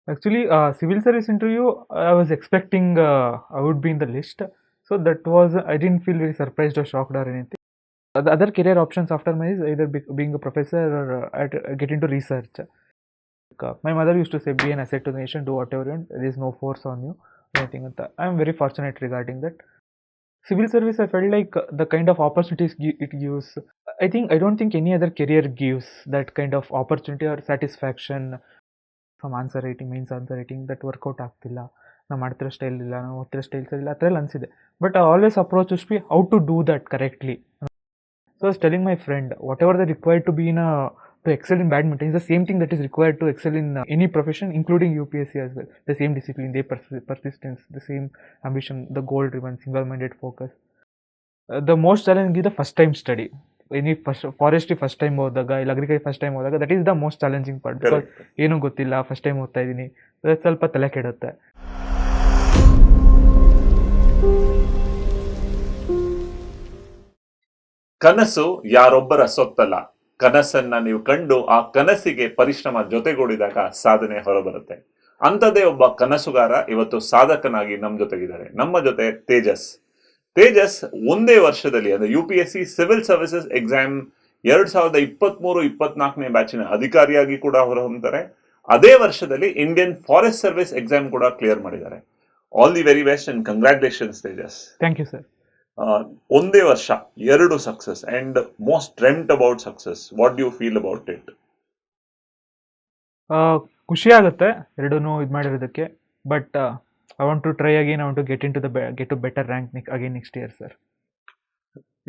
Actually, civil service interview, I was expecting I would be in the list. So that was, I didn't feel very surprised or shocked or anything. The other career options after mine is either being a professor or get into research. My mother used to say, be an asset to the nation, do whatever you want, there is no force on you, anything like that. I'm very fortunate regarding that. Civil service, I felt like the kind of opportunities it gives. I don't think any other career gives that kind of opportunity or satisfaction. From answer writing means answer writing that work out ಆಗ್ತಿಲ್ಲ, ನಾವು ಮಾಡ್ತಿರೋ style ಇಲ್ಲ, ನಾವು ಓದ್ತಿರೋ style ಸರಿ ಇಲ್ಲ, ಆ ಥರ ಎಲ್ಲ ಅನಿಸಿದೆ. But I always approach to be how to do that correctly. So I was telling my friend whatever the required to be in to excel in badminton is the same thing that is required to excel in any profession, including UPSC as well. The same discipline, the persistence, the same ambition, the goal driven, single minded focus. The most challenging is the first time study. Any forestry first time ಹೋದಾಗ, ಇಲ್ಲ agriculture first time ಹೋದಾಗ, that is the most challenging part. Because ಏನೂ ಗೊತ್ತಿಲ್ಲ, first time ಓದ್ತಾ ಇದ್ದೀನಿ, ಸ್ವಲ್ಪ ತಲೆ ಕೆಡುತ್ತೆ. ಕನಸು ಯಾರೊಬ್ಬರ ಸೊತ್ತಲ್ಲ. ಕನಸನ್ನ ನೀವು ಕಂಡು ಆ ಕನಸಿಗೆ ಪರಿಶ್ರಮ ಜೊತೆಗೂಡಿದಾಗ ಸಾಧನೆ ಹೊರಬರುತ್ತೆ. ಅಂಥದ್ದೇ ಒಬ್ಬ ಕನಸುಗಾರ ಇವತ್ತು ಸಾಧಕನಾಗಿ ನಮ್ಮ ಜೊತೆಗಿದ್ದಾರೆ. ನಮ್ಮ ಜೊತೆ ತೇಜಸ್ ಒಂದೇ ವರ್ಷದಲ್ಲಿ ಅಂದ್ರೆ UPSC ಸಿವಿಲ್ ಸರ್ವಿಸಸ್ ಎಕ್ಸಾಮ್ 2023-24 ಬ್ಯಾಚಿನ ಅಧಿಕಾರಿಯಾಗಿ ಕೂಡ ಹೊರಹೊಮ್ತಾರೆ. ಅದೇ ವರ್ಷದಲ್ಲಿ ಇಂಡಿಯನ್ ಫಾರೆಸ್ಟ್ ಸರ್ವಿಸ್ ಎಕ್ಸಾಮ್ ಕೂಡ ಕ್ಲಿಯರ್ ಮಾಡಿದ್ದಾರೆ. All the very best and congratulations Tejas. Thank you sir. ಒಂದೇ ವರ್ಷ 2 success and most dreamt about success. What do you feel about it? ಖುಷಿ ಆಗುತ್ತೆ ಎರಡೂ ಇದು ಮಾಡಿರೋದಕ್ಕೆ. But I want to try again. I want to get to better rank again next year, sir.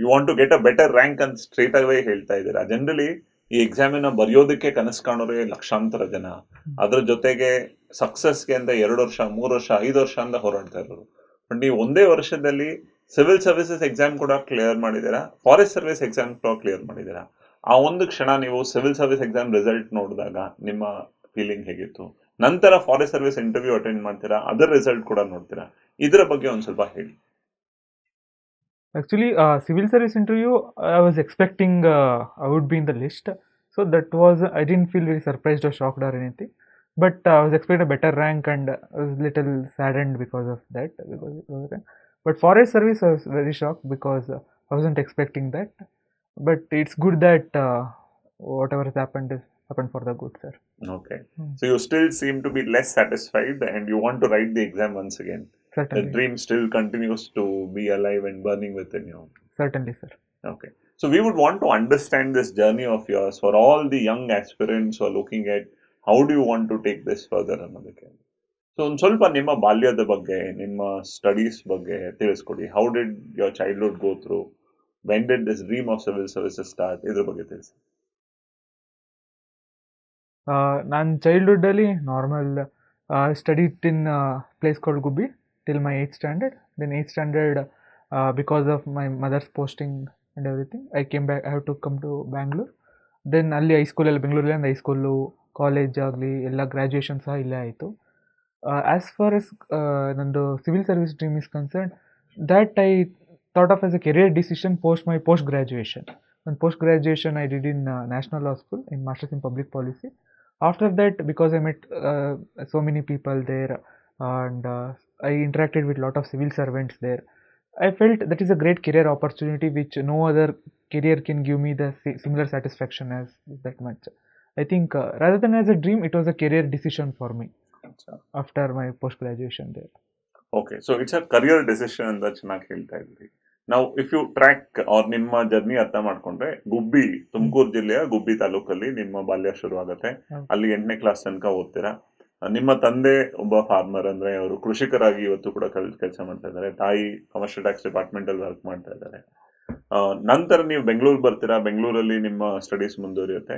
You want to get a better rank and straight away ಹೇಳ್ತಾ ಇದ್ದೀರಾ. Generally ಈ ಎಕ್ಸಾಮಿನ ಬರೆಯೋದಕ್ಕೆ ಕನಸು ಕಾಣೋರೆ ಲಕ್ಷಾಂತರ ಜನ. ಅದ್ರ ಜೊತೆಗೆ ಸಕ್ಸಸ್ಗೆ ಅಂತ 2 ವರ್ಷ 3 ವರ್ಷ 5 ವರ್ಷ ಅಂತ ಹೋರಾಡ್ತಾ ಇರೋರು. ಬಟ್ ನೀವು ಒಂದೇ ವರ್ಷದಲ್ಲಿ ಸಿವಿಲ್ ಸರ್ವಿಸಸ್ ಎಕ್ಸಾಮ್ ಕೂಡ ಕ್ಲಿಯರ್ ಮಾಡಿದ್ದೀರಾ, ಫಾರೆಸ್ಟ್ ಸರ್ವಿಸ್ ಎಕ್ಸಾಮ್ ಕೂಡ ಕ್ಲಿಯರ್ ಮಾಡಿದ್ದೀರಾ. ಆ ಒಂದು ಕ್ಷಣ ನೀವು ಸಿವಿಲ್ ಸರ್ವಿಸ್ ಎಕ್ಸಾಮ್ ರಿಸಲ್ಟ್ ನೋಡಿದಾಗ ನಿಮ್ಮ ಫೀಲಿಂಗ್ ಹೇಗಿತ್ತು? ನಂತರ ಫಾರೆಸ್ಟ್ ಸರ್ವಿಸ್ ಇಂಟರ್ವ್ಯೂ ಅಟೆಂಡ್ ಮಾಡ್ತೀರಾ, ಅದರ ರಿಸಲ್ಟ್ ಕೂಡ ನೋಡ್ತೀರಾ. ಇದರ ಬಗ್ಗೆ ಒಂದು ಸ್ವಲ್ಪ ಹೇಳಿ. Actually, civil service interview, I was expecting I would be in the list. So that was, I didn't feel very surprised or shocked or anything. But I was expecting a better rank and I was little saddened because of that. But forest service, I was very shocked because I wasn't expecting that. But it's good that whatever has happened for the good, sir. Okay. So you still seem to be less satisfied and you want to write the exam once again. Certainly. The dream still continues to be alive and burning within you. Certainly, sir. Okay. So we would want to understand this journey of yours for all the young aspirants who are looking at how do you want to take this further ಅನ್ನೋದಕ್ಕೆ. So ಒಂದು ಸ್ವಲ್ಪ ನಿಮ್ಮ ಬಾಲ್ಯದ ಬಗ್ಗೆ, ನಿಮ್ಮ studies ಬಗ್ಗೆ ತಿಳಿಸ್ಕೊಡಿ. How did your childhood go through? When did this dream of civil services start? ಇದ್ರ ಬಗ್ಗೆ ತಿಳಿಸಿ. ನಾನು ಚೈಲ್ಡ್ಹುಡ್ಡಲ್ಲಿ normal studied in place called Gubbi till my 8th standard. Then 8th standard, because of my mother's posting and everything, I came back. I have to come to Bangalore. Then ಅಲ್ಲಿ ಹೈಸ್ಕೂಲಲ್ಲಿ ಬೆಂಗಳೂರಲ್ಲಿ ಒಂದು high school, college ಆಗಲಿ ಎಲ್ಲ graduation ಸಹ ಇಲ್ಲೇ ಆಯಿತು. As for S ನಂದು civil service dream is concern, that I thought of as a career decision post graduation. And post graduation I did in National Law School in Masters in Public Policy. After that, because I met so many people there and I interacted with a lot of civil servants there, I felt that is a great career opportunity which no other career can give me the similar satisfaction as that much. I think rather than as a dream, it was a career decision for me after my post graduation there. Okay, so it's a career decision ಅಂತ ಚೆನ್ನಾಗಿ ಹೇಳ್ತಾ ಇದ್ರಿ. ನಾವು if you track ಅವ್ರ ನಿಮ್ಮ journey ಅರ್ಥ ಮಾಡ್ಕೊಂಡ್ರೆ, ಗುಬ್ಬಿ ತುಮಕೂರು ಜಿಲ್ಲೆಯ ಗುಬ್ಬಿ ತಾಲೂಕಲ್ಲಿ ನಿಮ್ಮ ಬಾಲ್ಯ ಶುರು ಆಗುತ್ತೆ. ಅಲ್ಲಿ 8ನೇ ಕ್ಲಾಸ್ ತನಕ ಓದ್ತೀರಾ. ನಿಮ್ಮ ತಂದೆ ಒಬ್ಬ ಫಾರ್ಮರ್, ಅಂದ್ರೆ ಅವರು ಕೃಷಿಕರಾಗಿ ಇವತ್ತು ಕೂಡ ಕೆಲಸ ಮಾಡ್ತಾ ಇದ್ದಾರೆ. ತಾಯಿ ಕಮರ್ಷಿಯಲ್ ಟ್ಯಾಕ್ಸ್ ಡಿಪಾರ್ಟ್ಮೆಂಟ್ ಅಲ್ಲಿ ವರ್ಕ್ ಮಾಡ್ತಾ ಇದ್ದಾರೆ. ನಂತರ ನೀವು ಬೆಂಗಳೂರು ಬರ್ತೀರಾ. ಬೆಂಗಳೂರಲ್ಲಿ ನಿಮ್ಮ ಸ್ಟಡೀಸ್ ಮುಂದುವರಿಯುತ್ತೆ.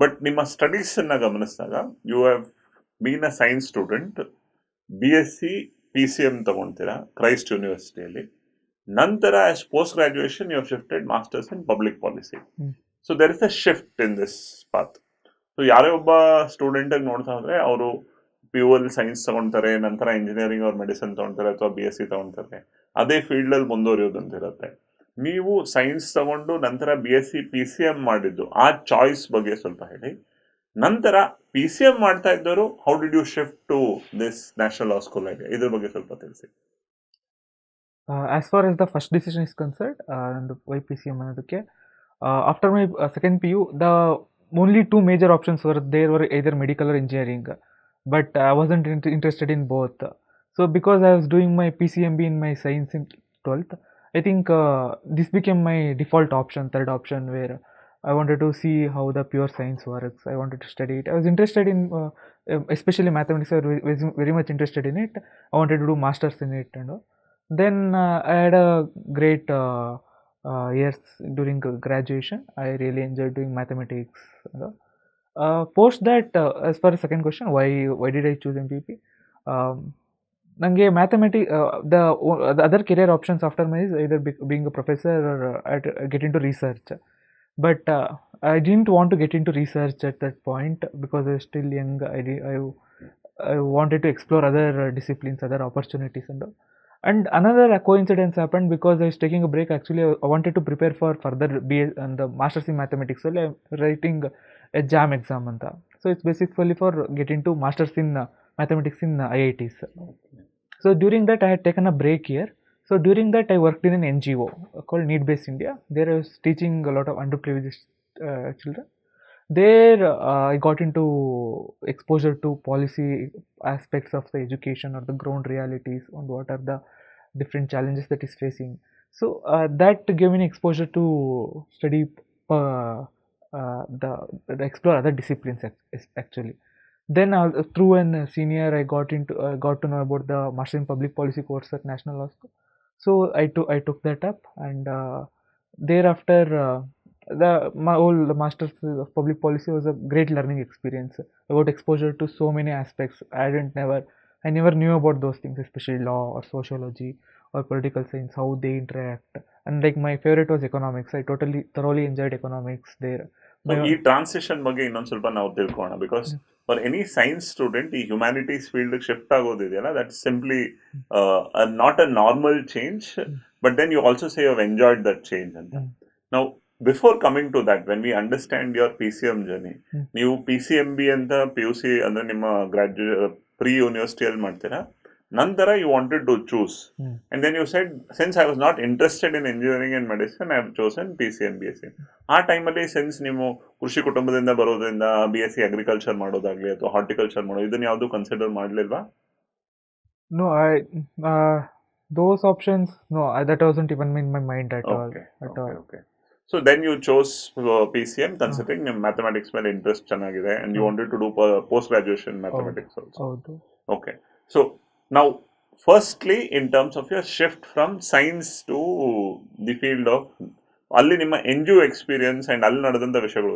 ಬಟ್ ನಿಮ್ಮ ಸ್ಟಡೀಸ್ ಅನ್ನ ಗಮನಿಸಿದಾಗ you have been a science student. BSc PCM ತಗೊಂತೀರಾ ಕ್ರೈಸ್ಟ್ ಯೂನಿವರ್ಸಿಟಿಯಲ್ಲಿ. ನಂತರ as post graduation you have shifted masters in public policy. So there is a shift in this path. So ಯಾರೇ ಒಬ್ಬ student ನೋಡ್ತಾ ಹೋದ್ರೆ ಅವರು PUL ಸೈನ್ಸ್ ತಗೊಳ್ತಾರೆ, ನಂತರ ಇಂಜಿನಿಯರಿಂಗ್ ಅವ್ರ ಮೆಡಿಸಿನ್ ತಗೊಳ್ತಾರೆ ಅಥವಾ BSc ತಗೊಳ್ತಾರೆ. ಅದೇ ಫೀಲ್ಡ್ ಅಲ್ಲಿ ಮುಂದುವರಿಯೋದು ಅಂತ ಇರುತ್ತೆ. ನೀವು ಸೈನ್ಸ್ ತಗೊಂಡು ನಂತರ BSc PCM ಮಾಡಿದ್ದು, ಆ ಚಾಯ್ಸ್ ಬಗ್ಗೆ ಸ್ವಲ್ಪ ಹೇಳಿ. ನಂತರ PCM ಮಾಡ್ತಾ ಇದ್ದವರು how did you shift to this national law school idea, ಇದ್ರ ಬಗ್ಗೆ ಸ್ವಲ್ಪ ತಿಳಿಸಿ. As far as the first decision is concerned, and why PCM ಅನ್ನೋದಕ್ಕೆ, after my second PU, the only two major options were there were either medical or engineering, but I wasn't interested in both. So because I was doing my PCMB in my science in 12th, I think this became my default option, third option, where I wanted to see how the pure science works. I wanted to study it. I was interested in especially mathematics. I was very much interested in it. I wanted to do masters in it and all. Then I had a great years during graduation. I really enjoyed doing mathematics. Post that, as far as second question, why did I choose MPP? Nange mathematics, the other career options after my is either being a professor or get into research. But I didn't want to get into research at that point because I was still young. I wanted to explore other disciplines, other opportunities and all. And another coincidence happened because I was taking a break. Actually, I wanted to prepare for further BA and the Masters in Mathematics. So I'm writing a JAM exam. So it's basically for getting to Masters in Mathematics in IITs. So during that, I had taken a break here. So during that, I worked in an NGO called Need Based India. There I was teaching a lot of underprivileged children. There I got into exposure to policy aspects of the education or the ground realities on what are the different challenges that is facing. So that gave me exposure to study the explore other disciplines actually. Then through an senior, I got to know about the Master in Public Policy course at National Law School. So I took that up, and thereafter my whole Masters of Public Policy was a great learning experience. I got exposure to so many aspects. I never knew about those things, especially law or sociology or political science, how they interact. And like my favorite was economics. I thoroughly enjoyed economics there. ಈ transition ಬಗ್ಗೆ ಇನ್ನೊಂದು ಸ್ವಲ್ಪ ನಾವು ತಿಳ್ಕೋಣ, because for any science student ಈ humanities field shift ಆಗೋದಿದೆಯಲ್ಲ, that simply not a normal change, but then you also say you have enjoyed that change ಅಂತ. ನಾವು before coming to that, when we understand your PCM journey, ನೀವು PCMB ಅಂತ PUC ಅಂದ್ರೆ ನಿಮ್ಮ pre ಯೂನಿವರ್ಸಿಟಿಯಲ್ಲಿ ಮಾಡ್ತೀರಾ, ನಂತರ you wanted to choose, and then you said, since I was not interested in engineering and medicine, I have chosen PCM BSc. ಆ ಟೈಮಲ್ಲಿ since ನೀವು ಕೃಷಿ ಕುಟುಂಬದಿಂದ ಬರೋದ್ರಿಂದ BSc ಅಗ್ರಿಕಲ್ಚರ್ ಮಾಡೋದಾಗ್ಲಿ ಅಥವಾ ಹಾರ್ಟಿಕಲ್ಚರ್ ಮಾಡೋದು, ಇದನ್ನ ಯಾವುದು consider ಮಾಡಲಿಲ್ವಾ? No, those options, no, that wasn't even in my mind at all. Okay. So then you chose PCM considering ನಿಮ್ಮ ಮ್ಯಾಥಮೆಟಿಕ್ಸ್ ಮೇಲೆ ಇಂಟ್ರೆಸ್ಟ್ ಚೆನ್ನಾಗಿದೆ, and you wanted to do post graduation mathematics also. Okay. So now, firstly, in terms of your shift from science to the field of, ಅಲ್ಲಿ ನಿಮ್ಮ NGO experience and ಅಲ್ಲಿ ನಡೆದಂಥ ವಿಷಯಗಳು,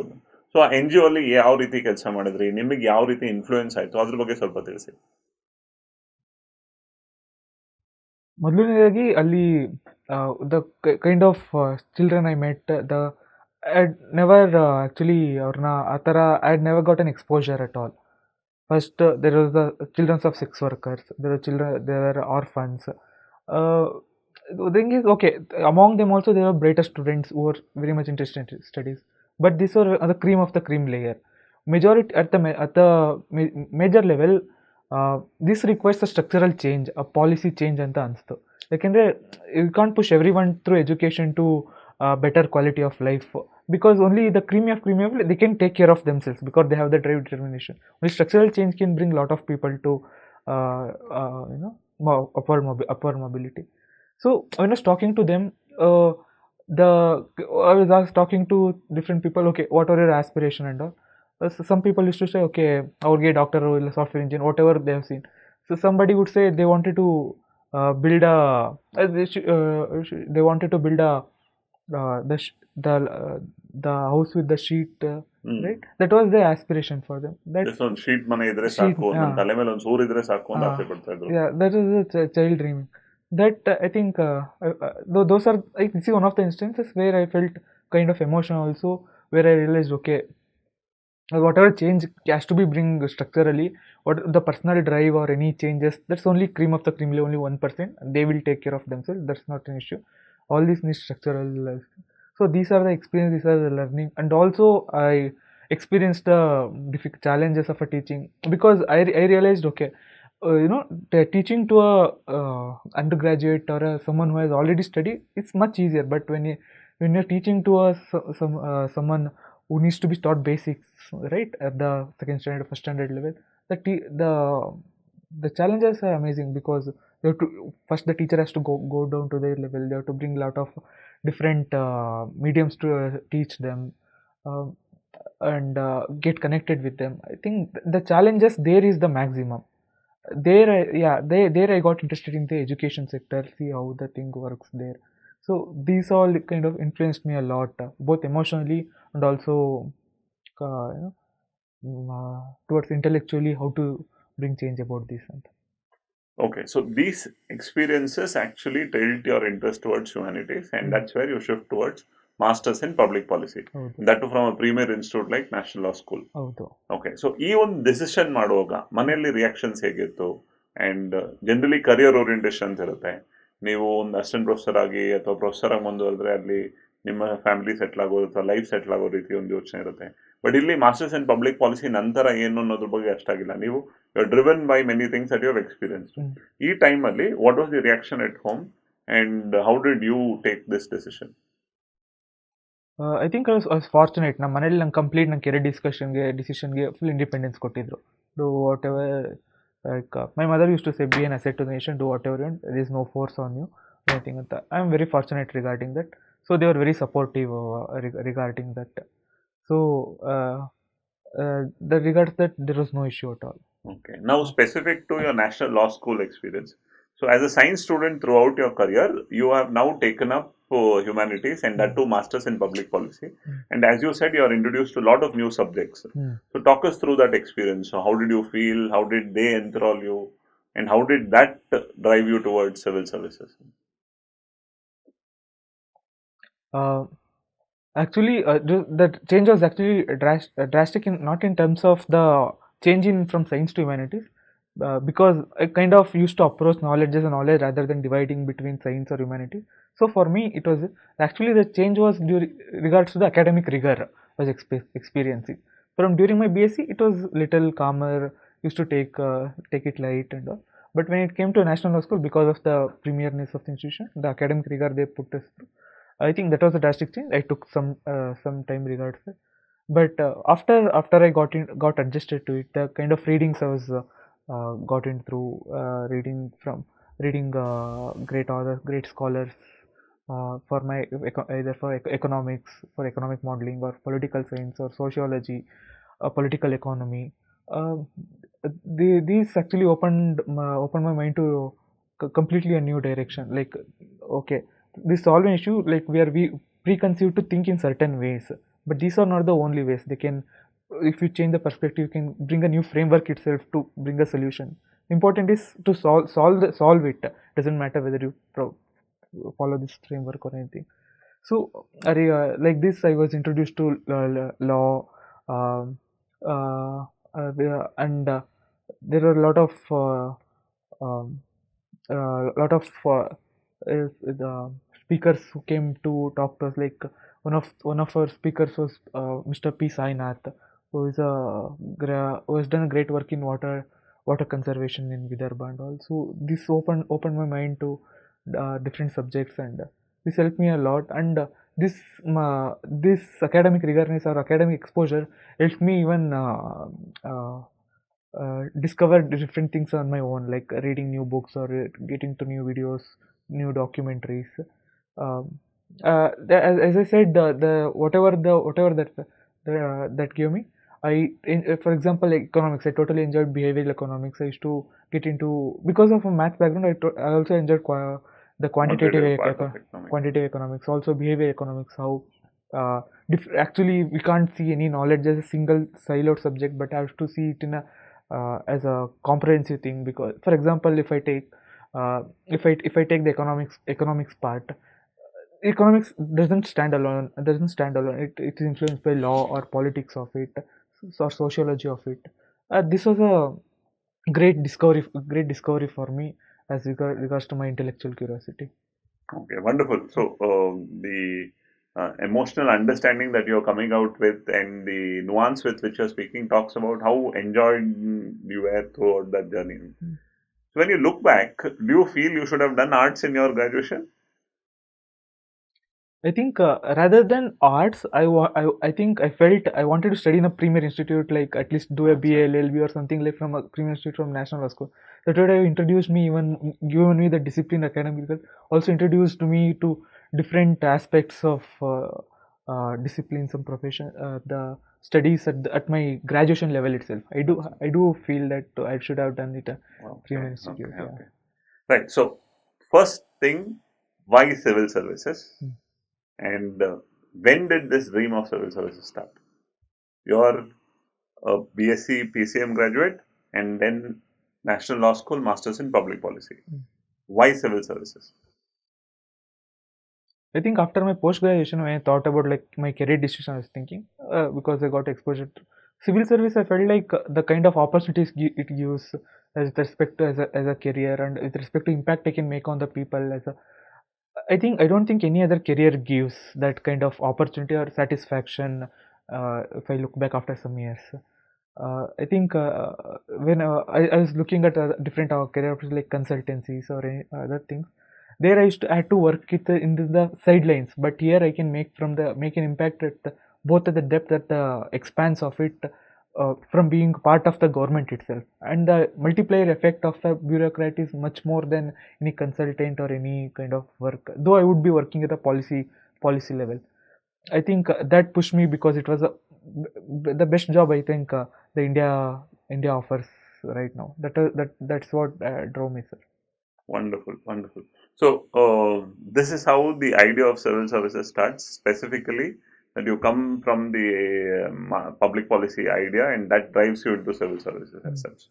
so ಆ NGO ಅಲ್ಲಿ ಯಾವ ರೀತಿ ಕೆಲಸ ಮಾಡಿದ್ರಿ, ನಿಮಗೆ ಯಾವ ರೀತಿ ಇನ್ಫ್ಲೂಯೆನ್ಸ್ ಆಯಿತು, ಅದ್ರ ಬಗ್ಗೆ ಸ್ವಲ್ಪ ತಿಳಿಸಿ. ಮೊದಲನೇದಾಗಿ ಅಲ್ಲಿ the kind of children I met, I never actually ಅವ್ರನ್ನ ಆ ಥರ I never got an exposure at all. First, there was the children of sex workers. There were orphans. The thing is, okay, among them also there were brighter students who were very much interested in studies. But these were the cream of the cream layer. Majority at the major level, this requires a structural change, a policy change ಅಂತ ಅನಿಸ್ತು. ಯಾಕೆಂದರೆ you can't push everyone through education to better quality of life, because only the creamy of they can take care of themselves because they have the drive determination. Only structural change can bring a lot of people to upper mobility. So when I was talking to them, I was talking to different people, okay, what are your aspiration and all. Some people used to say, okay, ಅವ್ರಿಗೆ doctor ಇಲ್ಲ software engineer, what ever they have seen. So somebody would say they wanted to build the house with the sheet, right? That was the aspiration for them. ಒಂದು sheet ಮನೆ ಇದ್ರೆ ಸಾಕು, ತಲೆ ಮೇಲೆ ಒಂದು ಸೂರು ಇದ್ರೆ ಸಾಕು ಅಂತ ಆಸೆ ಪಡ್ತಾ ಇದ್ರು. Yeah, that is the child dreaming. That I think those are, this is one of the instances where I felt kind of emotional also, where I realized, okay, whatever change has to be bring structurally, what the personal drive or any changes, that's only cream of the cream, only 1%, they will take care of themselves, that's not an issue. All these need structural. So these are the experience, these are the learning, and also experienced the difficult challenges of a teaching, because I realized, okay, teaching to a undergraduate or someone who has already studied, it's much easier. But when you're teaching to someone who needs to be taught basics, right, at the second standard, first standard level, the challenges are amazing, because you have to, first the teacher has to go down to their level. They have to bring a lot of different mediums to teach them, and get connected with them. I think the challenges there is the maximum. There I got interested in the education sector, see how the thing works there. So these all kind of influenced me a lot, both emotionally and also towards intellectually, how to bring change about this. Okay, so these experiences actually tilt your interest towards humanities, and that's where you shift towards masters in public policy. That too from a premier institute like National Law School. Okay, so ಈ ಒಂದು decision ಮಾಡುವಾಗ ಮನೆಯಲ್ಲಿ reactions ಹೇಗಿತ್ತು? And generally career ಓರಿಯೆಂಟೇಷನ್ಸ್ ಇರುತ್ತೆ. ನೀವು ಒಂದು assistant professor ಆಗಿ ಅಥವಾ ಪ್ರೊಫೆಸರ್ ಆಗಿ ಮುಂದುವರೆದ್ರೆ ಅಲ್ಲಿ ನಿಮ್ಮ ಫ್ಯಾಮಿಲಿ ಸೆಟ್ಲ್ ಆಗೋದು ಅಥವಾ ಲೈಫ್ ಸೆಟ್ಲ್ ಆಗೋ ರೀತಿ ಒಂದು ಯೋಚನೆ ಇರುತ್ತೆ. ಬಟ್ ಇಲ್ಲಿ ಮಾಸ್ಟರ್ಸ್ ಇನ್ ಪಬ್ಲಿಕ್ ಪಾಲಿಸಿ ನಂತರ ಏನು ಅನ್ನೋದ್ರ ಬಗ್ಗೆ ಅಷ್ಟಾಗಿಲ್ಲ. ನೀವು you are driven by many things that you have experience. ಈ ಟೈಮಲ್ಲಿ what was the reaction at home and how did you take this decision? I think I was fortunate. ನಮ್ಮ ಮನೇಲಿ ನಂಗೆ ಕಂಪ್ಲೀಟ್ ನಂಗೆ ಕೆರಿಯರ್ ಡಿಸಿಷನ್ಗೆ ಫುಲ್ ಇಂಡಿಪೆಂಡೆನ್ಸ್ ಕೊಟ್ಟಿದ್ರು. Do whatever, like my mother used to say, be an asset to the nation, do whatever you want, there is no force on you, anything like that. I am very fortunate regarding that. So they were very supportive regarding that. So that regards that, there was no issue at all. Okay. Now specific to your National Law School experience. So as a science student throughout your career, you have now taken up humanities, and that too masters in public policy. And as you said, you are introduced to a lot of new subjects. So talk us through that experience. So how did you feel? How did they enthrall you? And how did that drive you towards civil services? Actually, that change was actually drastic, not in terms of the change from science to humanities, because I kind of used to approach knowledge as a knowledge rather than dividing between science or humanities. So for me, it was actually the change was regards to the academic rigor I was experiencing. During my BSc, it was little calmer, used to take it light and all. But when it came to National Law School, because of the premierness of the institution, the academic rigor they put us through, I think that was a drastic change. I took some time regards that. But after I got adjusted to it, the kind of readings I was gotten through, reading great authors, great scholars, for my either for economics, for economic modeling, or political science, or sociology, political economy. These actually opened my mind to completely a new direction. Like, okay, this solve an issue, like we preconceived to think in certain ways, but these are not the only ways. They can, if you change the perspective, you can bring a new framework itself to bring a solution. Important is to solve it. Doesn't matter whether you follow this framework or anything. So like this, I was introduced to law, and there are a lot of the speakers who came to talk to us. Like one of our speakers was Mr. P. Sainath, who has done great work in water conservation in Vidarbha and all. So this opened my mind to different subjects, and this helped me a lot. And this academic rigorness or academic exposure helped me even discover different things on my own, like reading new books or getting to new videos, new documentaries. As I said, whatever that gave me, for example, like economics, I totally enjoyed behavioral economics. I used to get into, because of a math background, I also enjoyed the quantitative economics, also behavior economics. How actually we can't see any knowledge as a single siloed subject, but I have to see it in as a comprehensive thing. Because, for example, if I take the economics part, economics doesn't stand alone. It is influenced by law or politics of it, or sociology of it. This was a great discovery for me as regards to my intellectual curiosity. Okay, wonderful. So emotional understanding that you're coming out with and the nuance with which you're speaking talks about how enjoyed you were throughout that journey. So when you look back, do you feel you should have done arts in your graduation? I think rather than arts, I think I felt I wanted to study in a premier institute, like at least do a BA, LLB or something like from a premier institute from National Law School. That would have introduced me, even given me the discipline academic, also introduced me to different aspects of disciplines and profession, the studies at my graduation level itself. I do feel that I should have done it at premier institute. Okay. Right. So first thing, why civil services? And when did this dream of civil services start? You're a BSc PCM graduate and then National Law School, Masters in Public Policy. Why civil services? I think after my post-graduation, when I thought about like my career decision, I was thinking, because I got exposure to civil service, I felt like the kind of opportunities it gives with respect to as a career, and with respect to impact I can make on the people I don't think any other career gives that kind of opportunity or satisfaction if I look back after some years. I think when I was looking at different career options like consultancies or any other things, there I had to work in the sidelines, but here I can make an impact at both at the depth, at the expanse of it, from being part of the government itself, and the multiplier effect of the bureaucrat is much more than any consultant or any kind of work, though I would be working at a policy level. I think that pushed me, because it was the best job I think the India offers right now. That's what drove me, sir. Wonderful. So this is how the idea of civil services starts, specifically that you come from the public policy idea and that drives you into civil services as such.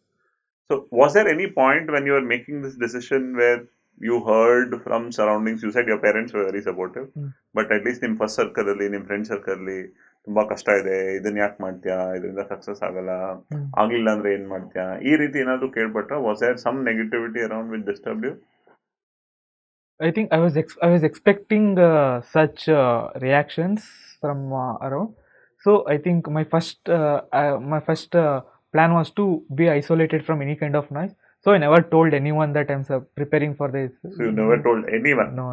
So was there any point when you were making this decision where you heard from surroundings? You said your parents were very supportive, but at least ನಿಮ್ಮ first circle ಅಲ್ಲಿ, ನಿಮ್ಮ friend circle ಅಲ್ಲಿ ತುಂಬಾ ಕಷ್ಟ ಇದೆ, ಇದನ್ನ ಯಾಕೆ ಮಾಡ್ತೀಯಾ, ಇದರಿಂದ ಸಕ್ಸಸ್ ಆಗಲ್ಲ, ಆಗ್ಲಿಲ್ಲ ಅಂದ್ರೆ ಏನ್ ಮಾಡ್ತೀಯಾ, ಈ ರೀತಿ ಏನಾದ್ರು ಕೇಳ್ಬಿಟ್ರ? Was there some negativity around which disturbed you? I think I was expecting such reactions from around. So I think my first plan was to be isolated from any kind of noise. So I never told anyone that I'm preparing for this. So you never told anyone? No.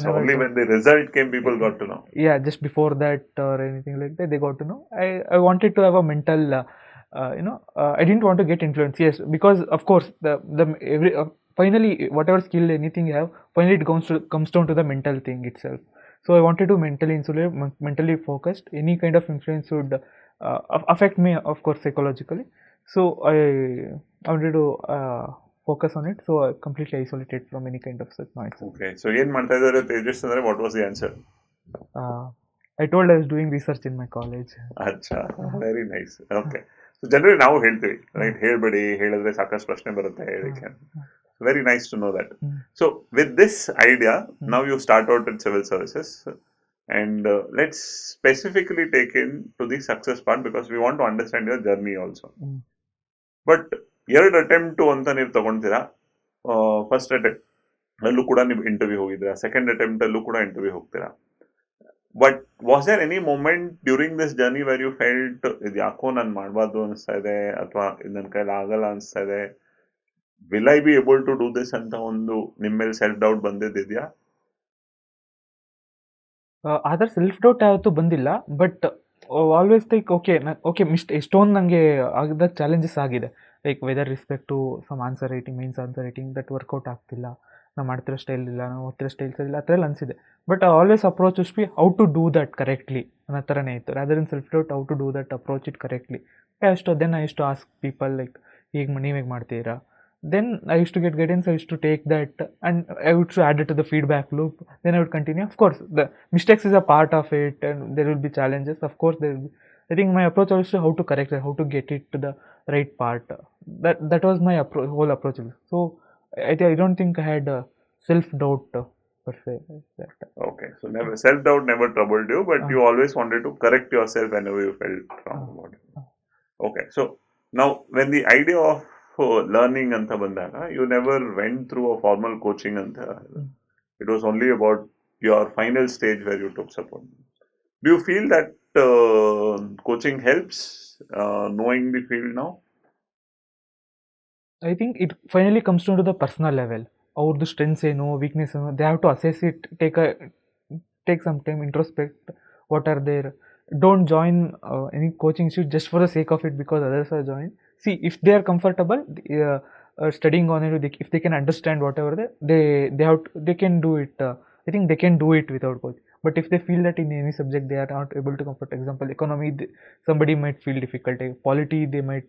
So only when the result came, people got to know. Yeah, just before that or anything like that, they got to know. I wanted to have a mental, I didn't want to get influenced. Yes, because of course finally whatever skill anything you have, finally it comes down to the mental thing itself. So I wanted to mentally focused. Any kind of influence would affect me, of course, psychologically. So I wanted to focus on it. So I completely isolated from any kind of such noise. Okay. So ಏನು ಮಾಡ್ತಾ ಇದ್ದಾರೆ ತೇಜಸ್ ಅಂದ್ರೆ, what was the answer? I told I was doing research in my college. ಅಚ್ಚಾ, very nice. Okay. So generally ನಾವು ಹೇಳ್ತೀವಿ, right, ಹೇಳ್ಬೇಡಿ, ಹೇಳಿದ್ರೆ ಸಾಕಷ್ಟು ಪ್ರಶ್ನೆ ಬರುತ್ತೆ ಹೇಳಲಿಕ್ಕೆ. Very nice to know that. So with this idea, now you start out in civil services, and let's specifically take in to the success part, because we want to understand your journey also. But ಎರಡು attempt ಅಂತ ನೀವು ತಗೊಂತೀರಾ. First attempt ಅಲ್ಲೂ ಕೂಡ ನೀವು interview ಹೋಗಿದ್ದೀರಾ, second attempt ಅಲ್ಲೂ ಕೂಡ interview ಹೋಗ್ತೀರಾ. But was there any moment during this journey where you felt ಇದು ಯಾಕೋ ನಾನು ಮಾಡಬಾರ್ದು ಅನಿಸ್ತಾ ಇದೆ, ಅಥವಾ ಇದು ನನ್ನ ಕೈಲಿ ಆಗಲ್ಲ ಅನಿಸ್ತಾ ಇದೆ, will I be able to do this ಅಂತ ಒಂದು ನಿಮ್ಮ ಮೇಲೆ ಸೆಲ್ಫ್ ಡೌಟ್ ಬಂದಿದ್ಯಾ? ಅದರ ಸೆಲ್ಫ್ ಡೌಟ್ ಯಾವತ್ತೂ ಬಂದಿಲ್ಲ, ಬಟ್ ಆಲ್ವೇಸ್ ಲೈಕ್ ಓಕೆ ಎಷ್ಟೊಂದು ನನಗೆ ಆಗದ ಚಾಲೆಂಜಸ್ ಆಗಿದೆ, like whether respect to some answer writing, means answer writing that work out ಆಗ್ತಿಲ್ಲ, ನಾವು ಮಾಡ್ತಿರೋ ಸ್ಟೈಲ್ ಇಲ್ಲ, ನಾವು ಓದ್ತಿರೋ ಸ್ಟೈಲ್ ಸರಿ ಇಲ್ಲ, ಆ ಥರ ಎಲ್ಲ ಅನಿಸಿದೆ. But always approach be how to do that correctly ಅನ್ನೋ ಥರನೇ ಇತ್ತು. Rather in self doubt, how to do that approach it correctly. Then I use to ask people like, ನೀವು ಹೇಗೆ ಮಾಡ್ತೀರಾ? Then I used to get guidance, I used to take that and I would add it to the feedback loop. Then I would continue. Of course, the mistakes is a part of it and there will be challenges. Of course, there will be. I think my approach also how to correct it, how to get it to the right part. That was my whole approach. So I don't think I had self-doubt per se. Okay, so self-doubt never troubled you, but you always wanted to correct yourself whenever you felt wrong about it. Okay, so now when the idea of learning anta bandaga, you never went through a formal coaching anta. It was only about your final stage where you took support. Do you feel that coaching helps knowing the field now? I think it finally comes down to the personal level. Our strengths ಏನು weakness ಏನು, they have to assess it, take some time, introspect what are there. Don't join any coaching institute just for the sake of it because others are joining. See, if they are comfortable studying on it, if they can understand whatever they can do it. I think they can do it without coaching. But if they feel that in any subject they are not able to comfort, example economy, somebody might feel difficult, polity they might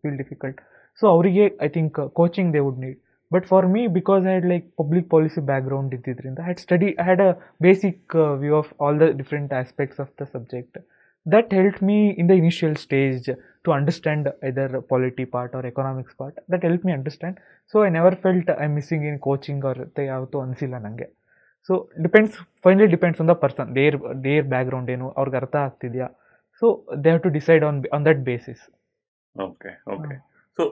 feel difficult. So ಅವರಿಗೆ I think coaching they would need. But for me, because I had like public policy background ಇದ್ದಿದ್ರಿಂದ I had a basic view of all the different aspects of the subject. That helped me in the initial stage to understand either polity part or economics part. That helped me understand. So I never felt I'm missing in coaching or ಯಾವತ್ತೂ ಅನಿಸಿಲ್ಲ ನನಗೆ. So finally depends on the person, their background ಏನು ಅವ್ರಿಗೆ ಅರ್ಥ ಆಗ್ತಿದೆಯಾ. So they have to decide on that basis. Okay. So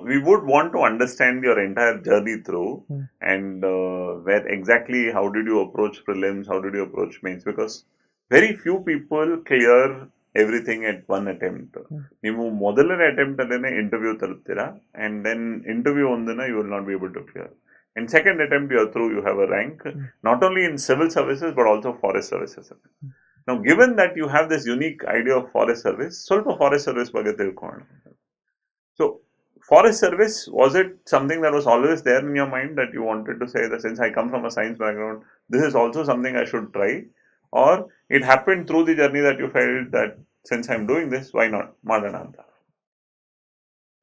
we would want to understand your entire journey through and where exactly, how did you approach prelims, how did you approach mains, because very few people clear everything at one attempt. ನೀವು ಮೊದಲನೇ attempt ಅಲ್ಲೇನೆ interview ತಲುಪ್ತೀರಾ and then interview ಒಂದನ್ನ you will not be able to clear. In second attempt you are through, you have a rank, not only in civil services but also forest services. Now given that you have this unique idea of forest service, ಸ್ವಲ್ಪ forest service ಬಗ್ಗೆ ತಿಳ್ಕೊಳ್ಳೋಣ. So, forest service, was it something that was always there in your mind that you wanted to say that since I come from a science background, this is also something I should try? Or it happened through the journey that you felt that since I'm doing this, why not? Madananta.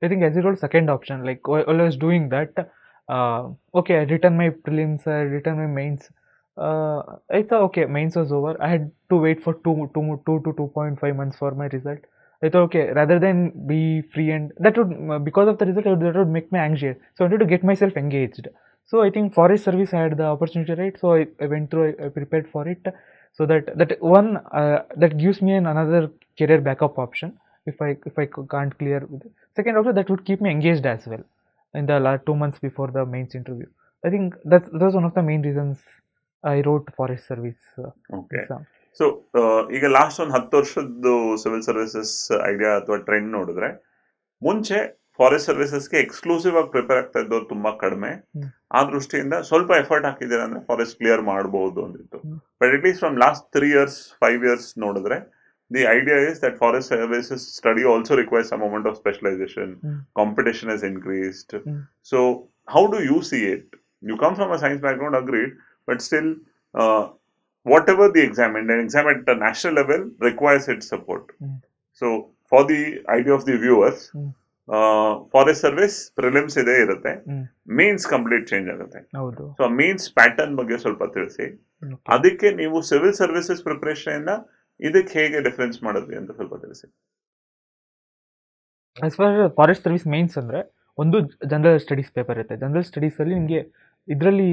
I think as you told, second option, like while I was doing that, okay, I written my prelims, I written my mains. I thought, okay, mains was over. I had to wait for 2 to 2.5 months for my result. I thought, okay, rather than be free and that would, because of the result, that would make me anxious. So I wanted to get myself engaged. So I think forest service I had the opportunity, right? So I went through, I prepared for it. So that one that gives me another career backup option if I can't clear. Second option, that would keep me engaged as well in the last 2 months before the mains interview. I think that was one of the main reasons I wrote forest service exam. So ಈಗ last ಒಂದು 10 ವರ್ಷದ್ದು civil services idea ಅಥವಾ trend ನೋಡಿದ್ರೆ ಮುಂಚೆ forest ಸರ್ವಿಸಸ್ಗೆ exclusive ಆಗಿ prepare ಆಗ್ತಾ ಇದ್ದವ್ರು ತುಂಬಾ ಕಡಿಮೆ. ಆ ದೃಷ್ಟಿಯಿಂದ ಸ್ವಲ್ಪ ಎಫರ್ಟ್ ಹಾಕಿದ್ದೀರಾ ಅಂದ್ರೆ ಫಾರೆಸ್ಟ್ ಕ್ಲಿಯರ್ ಮಾಡಬಹುದು ಅಂದಿತ್ತು. But at least from last 3 years 5 years ನೋಡಿದ್ರೆ the idea is that forest services study also requires some amount of specialization. Competition has increased. So how do you see it? You come from a science background, agreed, but still whatever the exam, and an exam at the national level requires its support. So for the idea of the viewers, forest service prelims ಇದೆ ಇರುತ್ತೆ, mains complete change ಆಗುತ್ತೆ. So mains pattern ಬಗ್ಗೆ ಸ್ವಲ್ಪ ತಿಳಿಸಿ. ಅದಕ್ಕೆ ನೀವು civil services preparation ಇಂದ ಇದಕ್ಕೆ ಹೇಗೆ ಡಿಫರೆನ್ಸ್ ಮಾಡಿದ್ವಿ ಅಂತ ಸ್ವಲ್ಪ ತಿಳಿಸಿ. As for forest service mains ಅಂದ್ರೆ ಒಂದು ಜನರಲ್ ಸ್ಟಡೀಸ್ ಪೇಪರ್ ಇರುತ್ತೆ. ಜನರಲ್ ಸ್ಟಡೀಸ್ ಅಲ್ಲಿ ನಿಮಗೆ ಇದರಲ್ಲಿ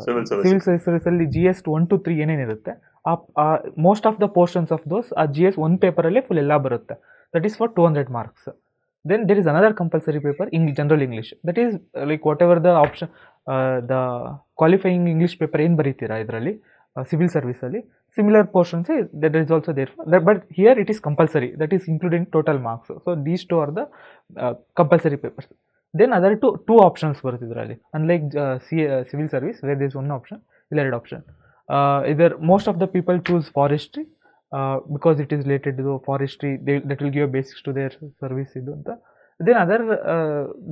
ಸಿವಿಲ್ ಸರ್ವಿಸ್ ಅಲ್ಲಿ GS 1 to 3 ಏನೇನಿರುತ್ತೆ, most of the portions of those ಆ GS 1 ಪೇಪರಲ್ಲಿ ಫುಲ್ ಎಲ್ಲ ಬರುತ್ತೆ. That is for 200 marks. Then there is another compulsory paper in general English. That is like whatever the option, the qualifying English paper ಏನು ಬರೀತೀರಾ ಇದರಲ್ಲಿ civil service ಅಲ್ಲಿ similar portions that is also there, but here it is compulsory, that is including total marks. So these two are the compulsory papers. Then other two options ಬರುತ್ತೆ ಇದರಲ್ಲಿ, unlike civil service where there is one option, ಇಲ್ಲ ಎರಡು option. Either most of the people choose forestry because it is related to forestry, that will give basics to their service idu anta. Then other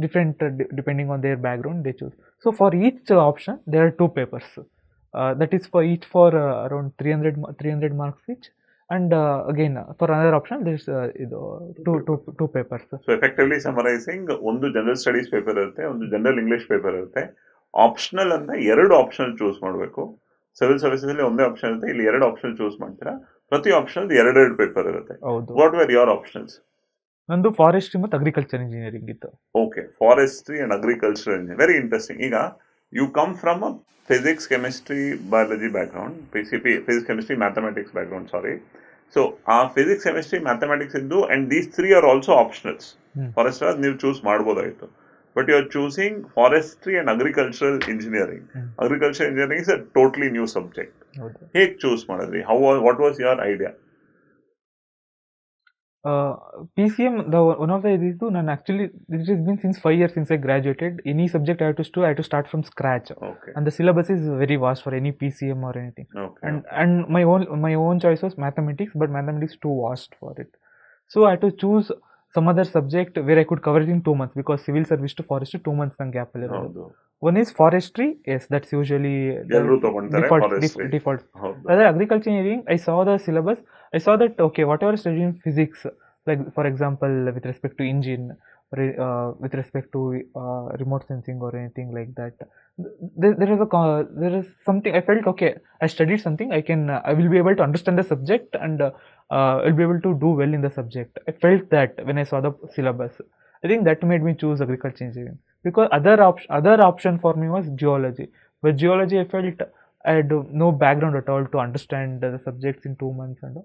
different depending on their background they choose. So for each option there are two papers. That is for each for around 300 marks each, and again for another option there is two papers. So effectively summarizing, ಒಂದು general studies paper ಇರುತ್ತೆ, ಒಂದು general English paper ಇರುತ್ತೆ. Optional ಅಂತ ಎರಡು option choose ಮಾಡಬೇಕು. Civil services ಅಲ್ಲಿ ಒಂದೇ option ಇರುತ್ತೆ, ಇಲ್ಲಿ ಎರಡು ಆಪ್ಷನ್ ಚೂಸ್ ಮಾಡ್ತೀರಾ. ಪ್ರತಿ ಆಪ್ಷನ್ ಎರಡು ಪೇಪರ್ ಇರುತ್ತೆ. What were your options? ನಂದು ಫಾರೆಸ್ಟ್ರಿ ಮತ್ತು ಅಗ್ರಿಕಲ್ಚರ್ ಇಂಜಿನಿಯರಿಂಗ್ ಇತ್ತು. Okay, forestry and agriculture engineering, very interesting. ಈಗ you come from a physics, chemistry, biology background, PCP, physics, chemistry, mathematics background, sorry. So, physics, chemistry, mathematics into, and these three are also optionals. Forestry, you choose madbodayitu. But you are choosing forestry and agricultural engineering. Agricultural engineering is a totally new subject. ಹೌದು. ಹೇಗೆ choose ಮಾಡಿದ್ರಿ? What was your idea? PCM, one of the ಇದು ನಾನು actually it is been since 5 years since I graduated. Any subject I have to start from scratch. Okay. And the syllabus is very vast for any PCM or anything. Okay. And my own choice was mathematics, but mathematics too vast for it. So I had to choose some other subject where I could cover it in 2 months, because civil service to forestry 2 months ನಂಗೆ gap ಅಲ್ಲಿ ಇರೋದು. One is forestry, yes, that's usually default. Other agriculture engineering, I saw the syllabus, I saw that okay, whatever studied in physics, like for example with respect to engine, with respect to remote sensing or anything like that, there is something I felt okay, I studied something, I will be able to understand the subject, and I'll be able to do well in the subject. I felt that when I saw the syllabus. I think that made me choose agriculture engineering, because other option for me was geology. But geology, I felt I had no background at all to understand the subjects in 2 months, and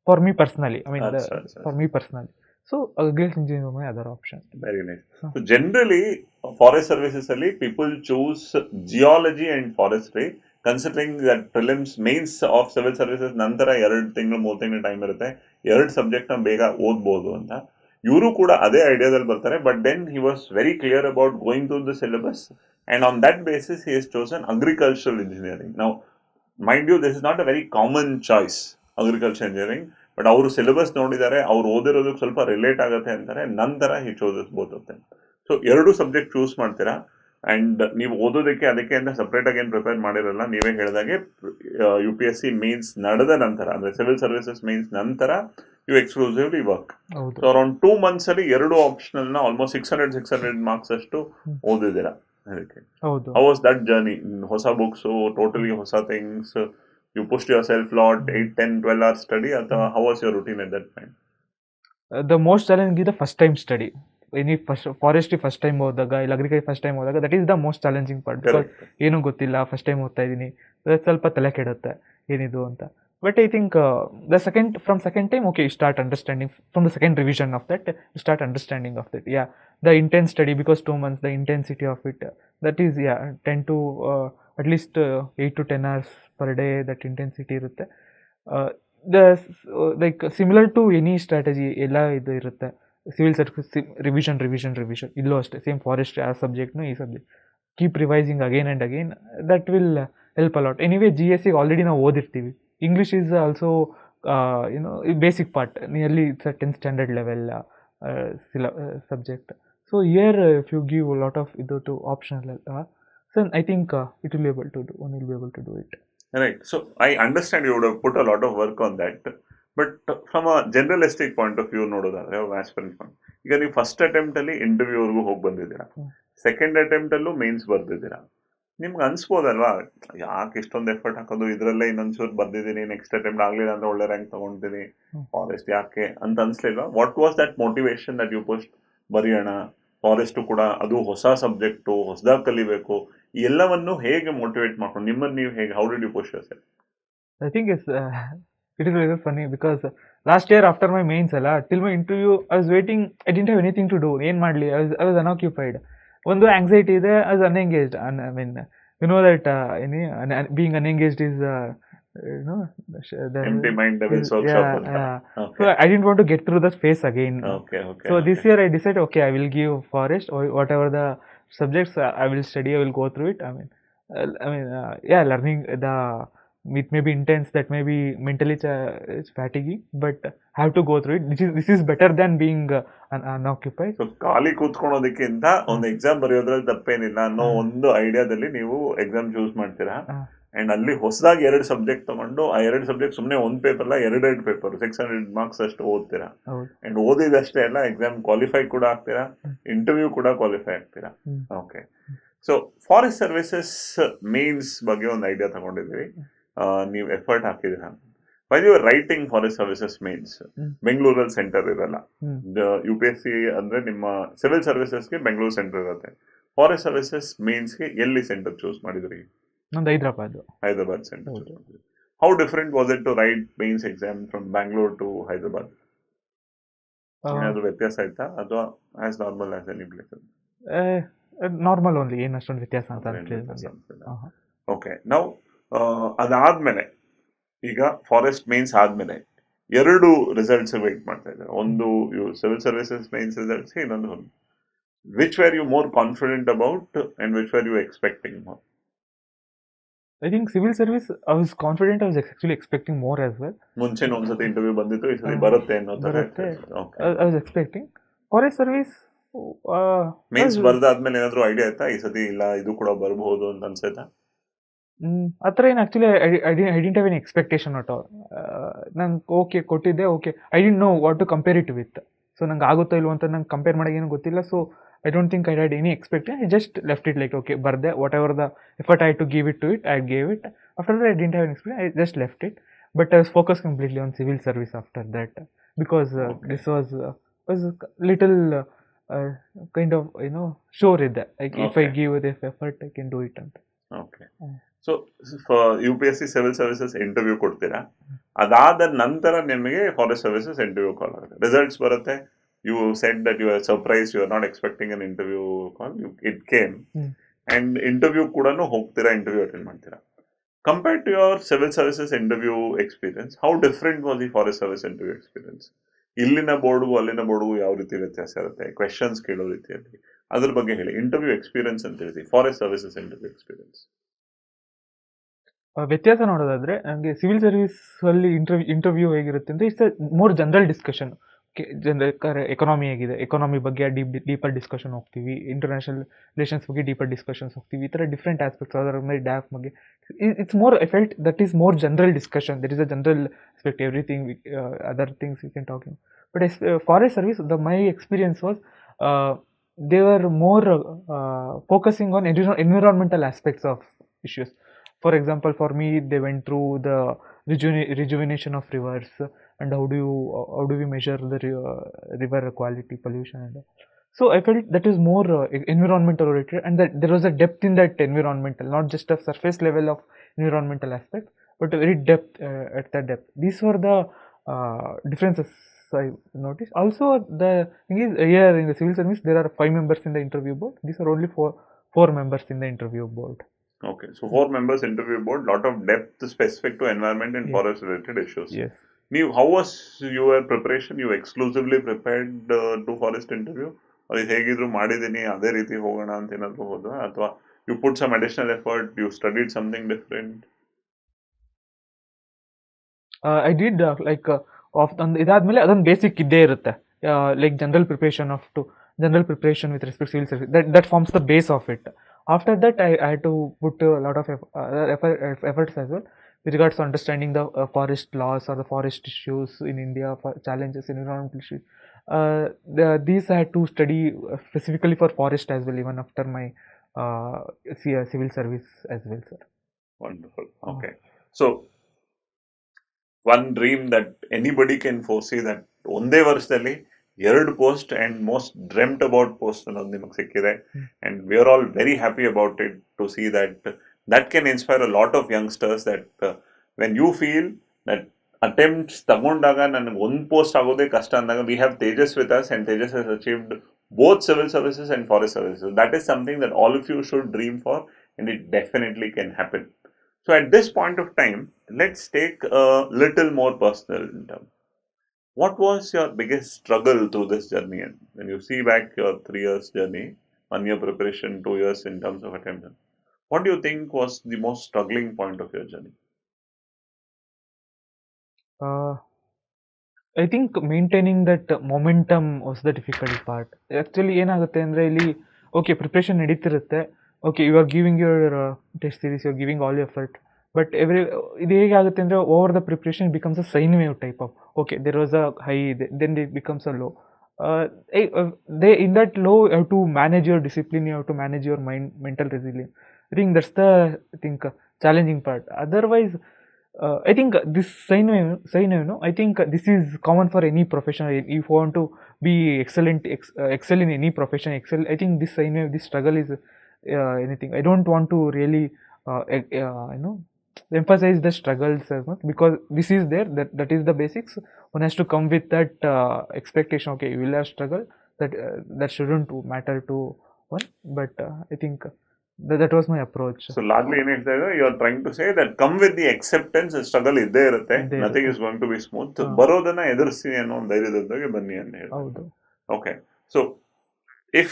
for me personally, I mean, for me personally. So agriculture engineering was my other option. Very nice. So generally, forest services ಅಲ್ಲಿ people choose geology and forestry, considering that prelims mains of civil services ನಂತರ 2 ತಿಂಗಳು 3 ತಿಂಗಳು time ಇರುತ್ತೆ, 2 subject ನ ಬೇಗ ಓದ್ಬೋದು ಅಂತ. ಇವರು ಕೂಡ ಅದೇ ಐಡಿಯಾದಲ್ಲಿ ಬರ್ತಾರೆ, but then he was very clear about going through the syllabus, and on that basis he has chosen agricultural engineering. ನಾವು mind you, this is not a very common choice, agriculture engineering, but ಅವರು syllabus ನೋಡಿದ್ದಾರೆ, ಅವ್ರು ಓದಿರೋದಕ್ಕೆ ಸ್ವಲ್ಪ relate ಆಗುತ್ತೆ ಅಂತಾರೆ, ನಂತರ he chooses both of them. So 2 subject choose ಮಾಡ್ತೀರಾ, ಅಂಡ್ ನೀವು ಓದೋದಕ್ಕೆ ಅದಕ್ಕೆ ಅಂತ ಸಪ್ರೇಟ್ ಆಗಿ ಏನು ಪ್ರಿಪೇರ್ ಮಾಡಿರಲ್ಲ. ನೀವೇ ಹೇಳಿದಾಗೆ UPSC ಮೇನ್ಸ್ ನಡೆದ ನಂತರ, ಅಂದ್ರೆ ಸಿವಿಲ್ ಸರ್ವಿಸಸ್ ಮೇನ್ಸ್ ನಂತರ you exclusively work. So around 2 months ಅಲ್ಲಿ 2 ಆಪ್ಷನಲ್ ನ ಆಲ್ಮೋಸ್ಟ್ 600 ಮಾರ್ಕ್ಸ್ ಅಷ್ಟು ಓದಿದ್ದೀರಾ. ಅದಕ್ಕೆ how was that journey? ಹೊಸ ಬುಕ್ಸ್, ಟೋಟಲಿ ಹೊಸ things, you pushed yourself lot, 8, 10, 12 hours study, ಅಥವಾ how was your routine at that time? The most challenging is the first time study. Any forestry first time ಹೋದಾಗ, ಇಲ್ಲ agriculture first time ಹೋದಾಗ, that is the most challenging part. Because ಏನೂ ಗೊತ್ತಿಲ್ಲ, first time ಓದ್ತಾ ಇದ್ದೀನಿ, ಸ್ವಲ್ಪ ತಲೆ ಕೆಡುತ್ತೆ ಏನಿದು ಅಂತ. But I think from second time, okay, you start understanding from the second revision of that, you start understanding of that. Yeah, the intense study, because 2 months, the intensity of it, that is, yeah, 10 to at least 8 to 10 hours per day, that intensity irutte. Like similar to any strategy, ಎಲ್ಲ ಇದು ಇರುತ್ತೆ. Civil service revision ಇಲ್ಲೂ ಅಷ್ಟೇ, same forestry ಆ ಸಬ್ಜೆಕ್ಟ್ನು ಈ subject keep revising again and again, that will help a lot. Anyway GSE already ನಾವು ಓದಿರ್ತೀವಿ. English is also, basic part, nearly it's a 10th standard level subject. So here, if you give a lot of to optional, so I think one will be able to do it. Right. So I understand you would have put a lot of work on that, but from a generalistic point of view, ನೋಡೋದಾದ್ರೆ aspirant ಈಗ ನೀವು first attempt ಅಲ್ಲಿ interview ವರೆಗೂ ಹೋಗಿ ಬಂದಿದ್ದೀರಾ, second attempt ಅಲ್ಲೂ mains ಬರ್ದಿದ್ದೀರಾ. ನಿಮ್ಗೆ ಅನ್ಸ್ಬೋದಲ್ವಾ, ಯಾಕೆ ಇಷ್ಟೊಂದು ಎಫರ್ಟ್ ಹಾಕೋದು, ಇದರಲ್ಲೇ ಇನ್ನೊಂದ್ಸೂರು ಬರ್ದಿದ್ದೀನಿ, ನೆಕ್ಸ್ಟ್ ಅಟೆಂಪ್ಟ್ ಆಗ್ಲಿಲ್ಲ ಅಂದ್ರೆ ಒಳ್ಳೆ ರ್ಯಾಂಕ್ ತಗೊಂಡಿದ್ದೀನಿ, ಫಾರೆಸ್ಟ್ ಯಾಕೆ ಅಂತ ಅನ್ಸ್ಲಿಲ್ವಾ? What was that motivation that you pushed, ಬರೆಯೋಣ ಫಾರೆಸ್ಟ್ ಕೂಡ, ಅದು ಹೊಸ ಸಬ್ಜೆಕ್ಟು, ಹೊಸದಾಗಿ ಕಲಿಬೇಕು, ಎಲ್ಲವನ್ನು ಹೇಗೆ ಮೋಟಿವೇಟ್ ಮಾಡ್ಕೊಂಡು ನಿಮ್ಮನ್ನು ನೀವು ಹೇಗೆ, how did you push yourself? I think it is very funny, because last year after my mains till my interview I was waiting, I didn't have anything to do, ಏನ್ ಮಾಡ್ಲಿ, I was unoccupied. ಒಂದು anxiety ಇದೆ, I was unengaged. I mean, you know that being unengaged is empty mind devil's workshop. Okay. So I didn't want to get through the phase again. So this year I decided, okay, I will give forest, or whatever the subjects I will study, I will go through it. Learning it may be intense, that may be mentally it's fatiguing, but I have to go through it. This is better than being unoccupied. So ಖಾಲಿ ಕೂತ್ಕೊಳ್ಳೋದಕ್ಕಿಂತ ಒಂದು exam ಬರೆಯೋದ್ರಲ್ಲಿ ತಪ್ಪೇನಿಲ್ಲ ಅನ್ನೋ ಒಂದು ಐಡಿಯಾದಲ್ಲಿ ನೀವು exam choose ಮಾಡ್ತೀರಾ. And ಅಲ್ಲಿ ಹೊಸದಾಗಿ 2 subject ತಗೊಂಡು, ಆ 2 ಸಬ್ಜೆಕ್ಟ್ ಸುಮ್ಮನೆ ಒಂದು ಪೇಪರ್ ಅಲ್ಲ, 2 ಪೇಪರ್ 600 ಮಾರ್ಕ್ಸ್ ಅಷ್ಟು ಓದ್ತೀರಾ. ಅಂಡ್ ಓದಿದಷ್ಟೇ ಅಲ್ಲ, ಎಕ್ಸಾಮ್ ಕ್ವಾಲಿಫೈ ಕೂಡ ಆಗ್ತೀರಾ, ಇಂಟರ್ವ್ಯೂ ಕೂಡ ಕ್ವಾಲಿಫೈ ಆಗ್ತೀರಾ. Okay, so forest services mains ಬಗ್ಗೆ ಒಂದು ಐಡಿಯಾ ತಗೊಂಡಿದ್ದೀವಿ, ನೀವು ಎಫರ್ಟ್ ಹಾಕಿದ್ದೀರಾ. By your writing forest services mains ಬೆಂಗಳೂರಲ್ಲಿ ಸೆಂಟರ್ ಇರಲ್ಲ. UPSC ಅಂದ್ರೆ ನಿಮ್ಮ ಸಿವಿಲ್ ಸರ್ವಿಸಸ್ಗೆ ಬೆಂಗಳೂರು ಸೆಂಟರ್ ಇರುತ್ತೆ. ಫಾರೆಸ್ಟ್ ಸರ್ವಿಸಸ್ ಮೇನ್ಸ್ಗೆ ಎಲ್ಲಿ ಸೆಂಟರ್ ಚೂಸ್ ಮಾಡಿದ್ರಿ? ನಂದು Hyderabad centre. How different was it to write mains exam from Bangalore to Hyderabad? ಏನಾದ್ರು ವ್ಯತ್ಯಾಸ ಆಯ್ತಾ, ಅಥವಾ as normal as any place? Normal only, ಏನು ಅಷ್ಟೊಂದು ವ್ಯತ್ಯಾಸ ಅಂತ ಅನ್ಸಲಿಲ್ಲ. ಓಕೆ, ನಾವು ಅದಾದ್ಮೇಲೆ ಈಗ ಫಾರೆಸ್ಟ್ ಮೇನ್ಸ್ ಆದ್ಮೇಲೆ 2 ರಿಸಲ್ಟ್ಸ್ ವೇಟ್ ಮಾಡ್ತಾ ಇದ್ದಾರೆ. ಒಂದು ಸಿವಿಲ್ ಸರ್ವಿಸಸ್ ಮೇನ್ಸ್ ರಿಸಲ್ಟ್ಸ್, ಇನ್ನೊಂದು which were you more confident about and which were you expecting more? I think civil service, I was confident, I was actually expecting more as well. ಮುಂಚೆನೂ ಒಂದ್ಸತಿ interview ಬಂದಿತ್ತು, ಈ ಸತಿ ಬರುತ್ತೆ ಅನ್ನೋ ತರ ಬರುತ್ತೆ. I was expecting. Forest service, mains ಬರ್ದಾದ್ಮೇಲೆ ಏನಾದ್ರು ಐಡಿಯಾ ಆಯ್ತಾ ಈ ಸತಿ ಇಲ್ಲ ಇದು ಕೂಡ ಬರ್ಬಹುದು ಅಂತ ಅನ್ಸೈತಾ? ಆ ಥರ ಏನು actually I didn't have any expectation at all. ನಂಗೆ ಓಕೆ ಕೊಟ್ಟಿದ್ದೆ, okay, I didn't know what to compare it with. So ನಂಗೆ ಆಗುತ್ತೋ ಇಲ್ವೋ ಅಂತ ನಂಗೆ ಕಂಪೇರ್ ಮಾಡೋಕೆ ಏನೂ ಗೊತ್ತಿಲ್ಲ. So I don't think I had any expectation. I just left it like, okay, barde, whatever the effort I had to give it to it, I gave it. After that, I didn't have an experience. I just left it. But I was focused completely on civil service after that, because this was little kind of, sure in that. Like, if I give this effort, I can do it. Okay. So for UPSC civil services interview ಕೊಡ್ತೀರಾ, ಅದಾದ ನಂತರ ನಿಮಗೆ forest services interview ಕಾಲ್ ಆಗುತ್ತೆ, results ಬರುತ್ತೆ. You said that you were surprised, you were not expecting an interview call. It came. And interview ಕೂಡ ಹೋಗ್ತೀರಾ, interview attend ಮಾಡ್ತೀರಾ. Compared to your civil services interview experience, how different was the forest service interview experience? ಇಲ್ಲಿನ ಬೋರ್ಡ್ಗೂ ಅಲ್ಲಿನ ಬೋರ್ಡ್ಗೂ ಯಾವ ರೀತಿ ವ್ಯತ್ಯಾಸ ಇರುತ್ತೆ, questions ಕೇಳೋ ರೀತಿಯಲ್ಲಿ, ಅದ್ರ ಬಗ್ಗೆ ಹೇಳಿ. ಇಂಟರ್ವ್ಯೂ ಎಕ್ಸ್ಪೀರಿಯನ್ಸ್ ಅಂತ ಹೇಳ್ತೀವಿ, ಫಾರೆಸ್ಟ್ ಸರ್ವಿಸಸ್ ಇಂಟರ್ವ್ಯೂ ಎಕ್ಸ್ಪೀರಿಯನ್ಸ್. ವ್ಯತ್ಯಾಸ ನೋಡೋದಾದ್ರೆ, ನನಗೆ ಸಿವಿಲ್ ಸರ್ವಿಸ್ ಅಲ್ಲಿ ಇಂಟರ್ವ್ಯೂ ಹೇಗಿರುತ್ತೆ ಅಂದರೆ, it's more general discussion. Economy ಹೇಗಿದೆ, ಎಕಾನಮಿ ಬಗ್ಗೆ ಡೀಪರ್ ಡಿಸ್ಕಷನ್ ಹೋಗ್ತೀವಿ, ಇಂಟರ್ನ್ಯಾಷನಲ್ ರಿಲೇಷನ್ಸ್ ಬಗ್ಗೆ ಡೀಪರ್ ಡಿಸ್ಕಷನ್ಸ್ ಹೋಗ್ತೀವಿ, ಈ ಥರ ಡಿಫ್ರೆಂಟ್ ಆಸ್ಪೆಕ್ಟ್ಸ್. ಅದರ ಮೇಲೆ ಡ್ಯಾಫ್ ಬಗ್ಗೆ it's more, I felt that is more general discussion. That is a general aspect, everything other things you can talking. But forest service, my experience was they were more focusing on environmental aspects of issues. For example, for me, they went through the rejuvenation of rivers, and how do we measure the river quality, pollution, and so I felt that is more environmental related, and that there was a depth in that environmental, not just a surface level of environmental aspect, but a very depth at that depth. These were the differences I noticed. Also, the thing is, here in the civil service, there are 5 members in the interview board. These are only 4 members in the interview board. Okay, so 4 members interview board, lot of depth specific to environment and forest related issues. Yes. How was your preparation? You exclusively prepared to forest interview, or ಹೇಗಿದ್ರು ಮಾಡಿದೀನಿ ಅದೇ ರೀತಿ ಹೋಗೋಣ ಅಂತ ಏನಾದ್ರು ಹೋದ್ವಾ, ಅಥವಾ you put some additional effort, you studied something different? I did ಇದಾದ್ಮೇಲೆ ಅದೊಂದು ಬೇಸಿಕ್ ಇದ್ದೇ ಇರುತ್ತೆ, like general preparation with respect civil service, that forms the base of it. After that, I had to put a lot of efforts as well with regards to understanding the forest laws or the forest issues in India, challenges in environmental issues. These I had to study specifically for forest as well, even after my civil service as well, sir. Wonderful. Okay. So, one dream that anybody can foresee, that ಒಂದೇ ವರ್ಷದಲ್ಲಿ 2 post and most dreamt about post ಅನ್ನೋದು ನಿಮಗೆ ಸಿಕ್ಕಿದೆ, and we are all very happy about it to see that can inspire a lot of youngsters, that when you feel that attempts ತಗೊಂಡಾಗ ನನಗೆ ಒಂದು post ಆಗೋದೇ ಕಷ್ಟ ಅಂದಾಗ, we have Thejas with us, and Thejas has achieved both civil services and forest services. That is something that all of you should dream for, and it definitely can happen. So at this point of time, let's take a little more personal in terms. What was your biggest struggle through this journey? And when you see back your 3 years journey, 1 year preparation, 2 years in terms of attempt, what do you think was the most struggling point of your journey? I think maintaining that momentum was the difficult part. Actually, ಏನಾಗುತ್ತೆ ಅಂದರೆ, ಇಲ್ಲಿ okay preparation ನಡೀತಿರುತ್ತೆ, okay you are giving your test series, you are giving all effort, but ಇದು ಹೇಗಾಗುತ್ತೆ ಅಂದರೆ, over the preparation becomes a sine wave type of, okay there was a high, then it becomes a low. In that low, you have to manage your discipline, you have to manage your mental resilience. I think that's the challenging part. Otherwise, I think this sine wave, I think this is common for any profession. If you want to be excel in any profession, I think this sine wave, this struggle is anything. I don't want to really emphasize the struggles as much, because this is there, that is the basics. One has to come with that expectation, okay, you will have struggle, that shouldn't matter to one. But I think that was my approach. So largely in it, you are trying to say that come with the acceptance, struggle ಇದ್ದೇ ಇರುತ್ತೆ, ಇದ್ದೇ nothing ಇರುತ್ತೆ. is going to be smooth. ಹಾ. ಬರೋದನ್ನ ಎದುರಿಸಿ ಅನ್ನೋ ಒಂದು ಧೈರ್ಯದೊಂದಿಗೆ ಬನ್ನಿ ಅಂತ ಹೇಳಿ. ಹೌದು. Okay, so if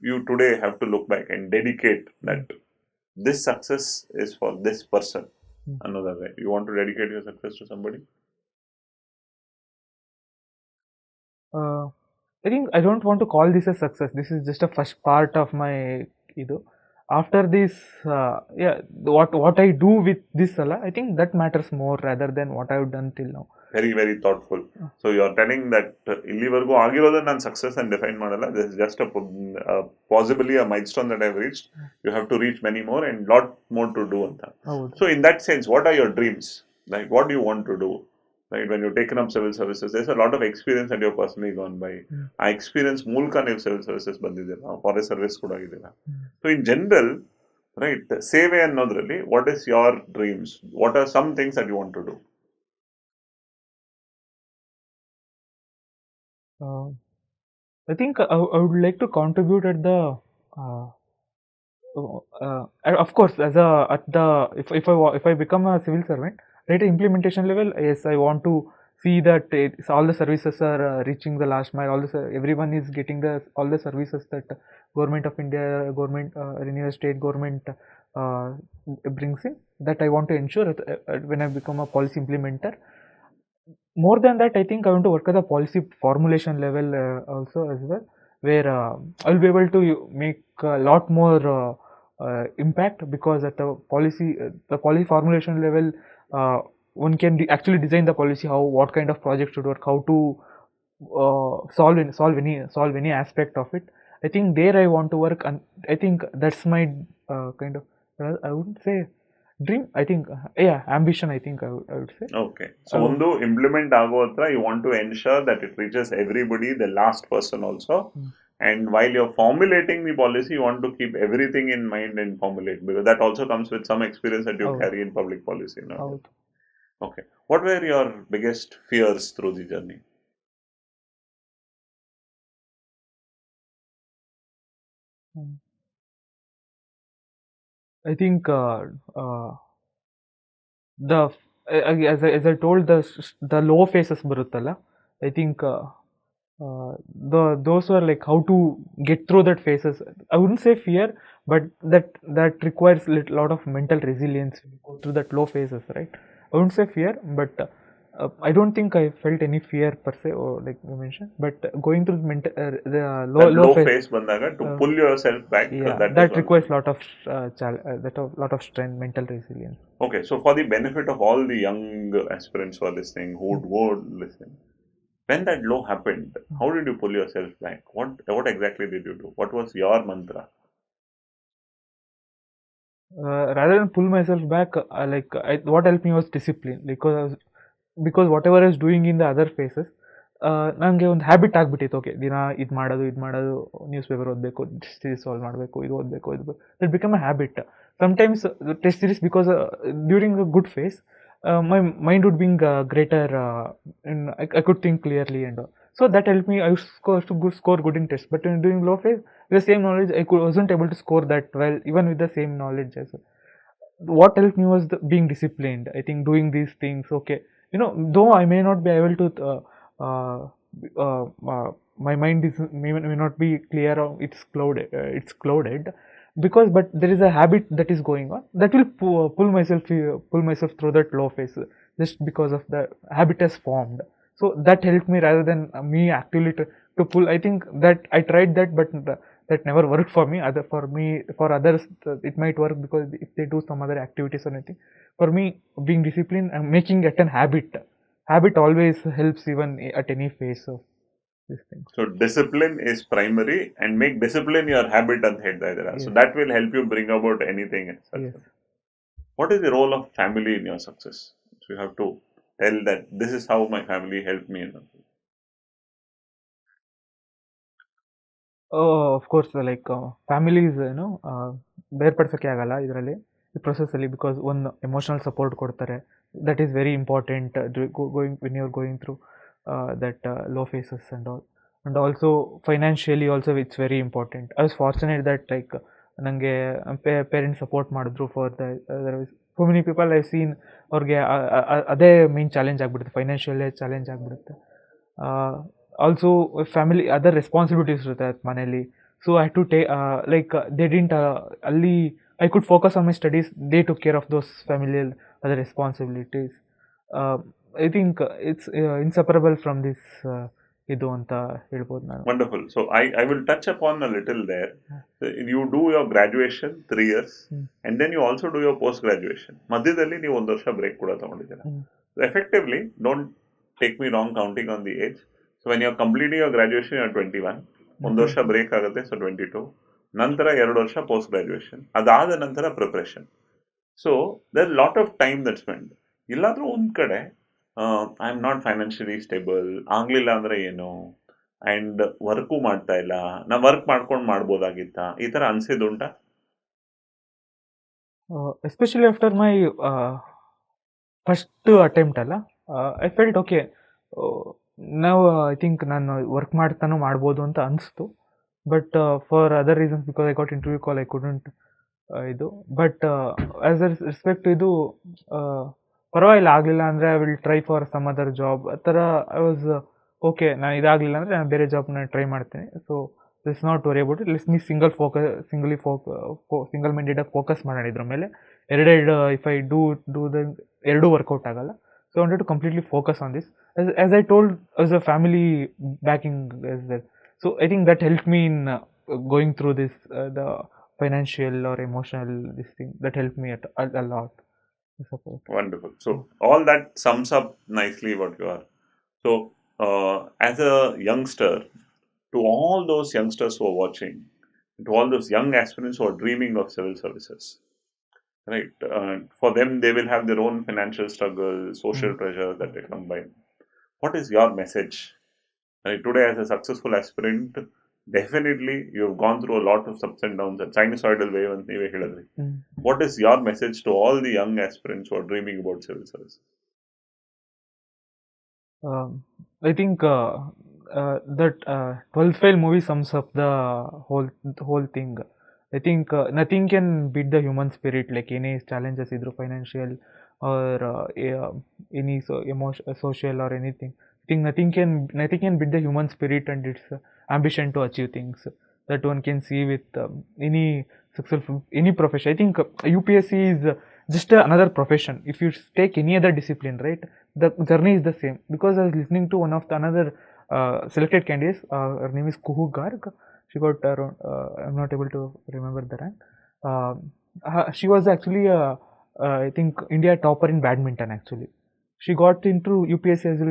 you today have to look back and dedicate that this success is for this person, another way, you want to dedicate your success to somebody? I think I don't want to call this a success. This is just a first part of my idu. After this, yeah, what I do with this sala, I think that matters more rather than what I have done till now. Very, very thoughtful. So you are telling that ಇಲ್ಲಿವರೆಗೂ ಆಗಿರೋದನ್ನ ನಾನು success ಅಂತ define ಮಾಡಲ್ಲ. This is just possibly a milestone that I have reached. You have to reach many more and lot more to do ಅಂತ. So in that sense, what are your dreams? Like what do you want to do? Right, when you've taken up civil services, there's a lot of experience that you've personally gone by. ಆ experience ಮೂಲಕ ನೀವು civil services ಬಂದಿದ್ದೀರಾ, forest service ಕೂಡ ಆಗಿದ್ದೀರಾ. So in general, right, ಸೇವೆ ಅನ್ನೋದ್ರಲ್ಲಿ what is your dreams? What are some things that you want to do? I think I would like to contribute at the of course as a at the if I become a civil servant, right, implementation level, yes, I want to see that all the services are reaching the last mile, everyone is getting all the services that government of India, government any state government brings in, that I want to ensure when I become a policy implementer. More than that, I think I want to work at the policy formulation level also as well, where I will be able to make a lot more impact, because at the policy formulation level, one can actually design the policy, what kind of project should work, how to solve any aspect of it. I think there I want to work, and I think that's my kind of, I wouldn't say dream, I think, yeah, ambition, I think I would say. Okay, so ಒಂದು implement ಆಗೋ ಹತ್ರ you want to ensure that it reaches everybody, the last person also. And while you're formulating the policy, you want to keep everything in mind and formulate, because that also comes with some experience that you carry in public policy. No? Okay. What were your biggest fears through the journey? I think as I told, the low phases baruttalla, I think those were like how to get through that phases. I wouldn't say fear, but that requires a lot of mental resilience to go through that low phases, right? I wouldn't say fear, but I don't think I felt any fear per se, or like you mentioned, but going through the low phase bandaga, to pull yourself back, yeah, that requires lot of lot of strength, mental resilience. Okay, so for the benefit of all the young aspirants who are listening, who would go listen, when that low happened, how did you pull yourself back? What exactly did you do? What was your mantra? Rather than pull myself back, what helped me was discipline, because whatever I was doing in the other phases, ನನಗೆ ಒಂದು habit ಆಗಿಬಿಟ್ಟಿತ್ತು. Okay, ದಿನ ಇದು ಮಾಡೋದು newspaper ಓದಬೇಕು, test series solve ಮಾಡಬೇಕು, ಇದು ಓದಬೇಕು, it become a habit. Sometimes test series, because during a good phase my mind would be greater, and I could think clearly, and so that helped me. I score good in tests, but during low phase, with the same knowledge, wasn't able to score that well, even with the same knowledge as well. What helped me was being disciplined. I think doing these things, okay, though I may not be able to my mind may not be clear, or it's clouded, but there is a habit that is going on that will pull myself through that low phase, just because of the habit has formed. So that helped me rather than me actively to pull. I think that I tried that, but that never worked for me. For others it might work, because if they do some other activities or anything. For me, being disciplined and making it an habit always helps, even at any phase of this thing. So discipline is primary, and make discipline your habit ಅಂತ ಹೇಳ್ತಾ ಇದ್ದೀರಾ. So that will help you bring about anything. Yes. What is the role of family in your success? So you have to tell that this is how my family helped me. Of course, like families, ಬೇರ್ಪಡಿಸೋಕೆ ಆಗಲ್ಲ ಇದರಲ್ಲಿ, ಈ ಪ್ರೊಸೆಸ್ಸಲ್ಲಿ, because ಒಂದು emotional support ಕೊಡ್ತಾರೆ. That is very important when you're going through that low phases and all. And also financially also, it's very important. I was fortunate that ನನಗೆ parents support ಮಾಡಿದ್ರು for the otherwise so many people I seen ಅವ್ರಿಗೆ ಅದೇ main challenge ಆಗಿಬಿಡುತ್ತೆ, ಫೈನಾನ್ಷಿಯಲ್ಲೇ challenge ಆಗಿಬಿಡುತ್ತೆ. Also family other responsibilities ಇರುತ್ತೆ ಮನೇಲಿ. So I too like they didn't ಅಲ್ಲಿ I could focus on my studies, they took care of those familial other responsibilities. I think it's inseparable from this ಇದು ಅಂತ ಹೇಳ್ಬೋದು ನಾನು. Wonderful. So I will touch upon a little there. You do your graduation 3 years and then you also do your post graduation. ಮಧ್ಯದಲ್ಲಿ ನೀವು 1 ವರ್ಷ break ಕೂಡ ತಗೊಂಡಿದ್ದೀರಾ. So effectively, don't take me wrong counting on the age. So when you're completing your graduation, you're 21. 1 ವರ್ಷ break ಆಗುತ್ತೆ, so 22. ನಂತರ 2 ವರ್ಷ post graduation, ಅದಾದ ನಂತರ preparation. So there lot of time that spend. ಇಲ್ಲಾದ್ರೂ ಒಂದ್ ಕಡೆ I am not financially stable, ಆಗ್ಲಿಲ್ಲ ಅಂದ್ರೆ ಏನು, ಅಂಡ್ ವರ್ಕು ಮಾಡ್ತಾ ಇಲ್ಲ, ನಾ ವರ್ಕ್ ಮಾಡ್ಕೊಂಡು ಮಾಡ್ಬೋದಾಗಿತ್ತ, ಈ ತರ ಅನ್ಸಿದ್ದುಂಟಾ? Especially after my first attempt ಅಲ್ಲ, ಐ ಫೆಲ್ಟ್ ಓಕೆ, ನಾವು ಐ ಥಿಂಕ್ ನಾನು ವರ್ಕ್ ಮಾಡ್ತಾನೂ ಮಾಡ್ಬೋದು ಅಂತ ಅನಿಸ್ತು. But for other reasons, because I got interview call, I couldn't ಇದು. ಬಟ್ ಆಸ್ ಅ ರೆಸ್ಪೆಕ್ಟ್ ಇದು ಪರವಾಗಿಲ್ಲ, ಆಗಲಿಲ್ಲ ಅಂದರೆ I will try for some other job ಆ ಥರ. ಐ ವಾಸ್ ಓಕೆ, ನಾನು ಇದಾಗಲಿಲ್ಲ ಅಂದರೆ ನಾನು ಬೇರೆ ಜಾಬ್ನ ಟ್ರೈ ಮಾಡ್ತೀನಿ. So this not worry about it. Let's me single ಮೈಂಡೆಡಾಗಿ ಫೋಕಸ್ ಮಾಡೋಣ ಇದ್ರ ಮೇಲೆ. ಎರಡೆರಡು ಇಫ್ ಐ ಡೂ ದ ಎರಡೂ ವರ್ಕೌಟ್ ಆಗಲ್ಲ. So I wanted to completely focus on this. As I told, as a family backing as well. So I think that helped me in going through this, the financial or emotional this thing, that helped me a lot. Support. Wonderful. So all that sums up nicely what you are. So as a youngster, to all those youngsters who are watching, to all those young aspirants who are dreaming of civil services, right? For them, they will have their own financial struggles, social pressure that they come by. What is your message? Today, as a successful aspirant, definitely you've gone through a lot of ups and downs, a sinusoidal wave ಅಂತ ನೀವೇ ಹೇಳಿದ್ರಿ. What is your message to all the young aspirants who are dreaming about civil service? I think that 12th Fail movie sums up the whole thing. I think nothing can beat the human spirit, like any challenges, either financial or any social or anything. I think nothing can beat the human spirit and its ambition to achieve things that one can see with any successful, any profession. I think UPSC is just another profession. If you take any other discipline, right, the journey is the same. Because I was listening to one of the another selected candidates, her name is Kuhu Garg. She got around, I'm not able to remember the rank. She was actually I think India topper in badminton actually. She got into UPSC as well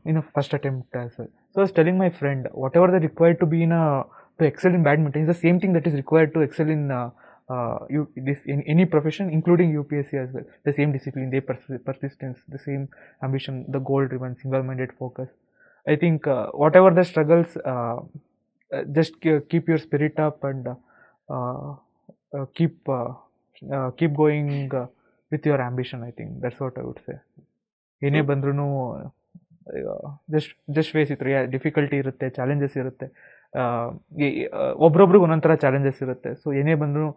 in a first attempt as well. So I was telling my friend, whatever that required to be to excel in badminton is the same thing that is required to excel in in any profession, including UPSC as well. The same discipline, the persistence, the same ambition, the goal-driven, single-minded focus. I think whatever the struggles, just keep your spirit up and keep going with your ambition. I think that's what I would say. ಏನೇ ಬಂದ್ರೂ just face ಇತ್ತು. Difficulty ಇರುತ್ತೆ, challenges ಇರುತ್ತೆ, ಒಬ್ರೊಬ್ರಿಗೆ ಒಂದೊಂಥರ challenges ಇರುತ್ತೆ. So ಏನೇ ಬಂದರೂ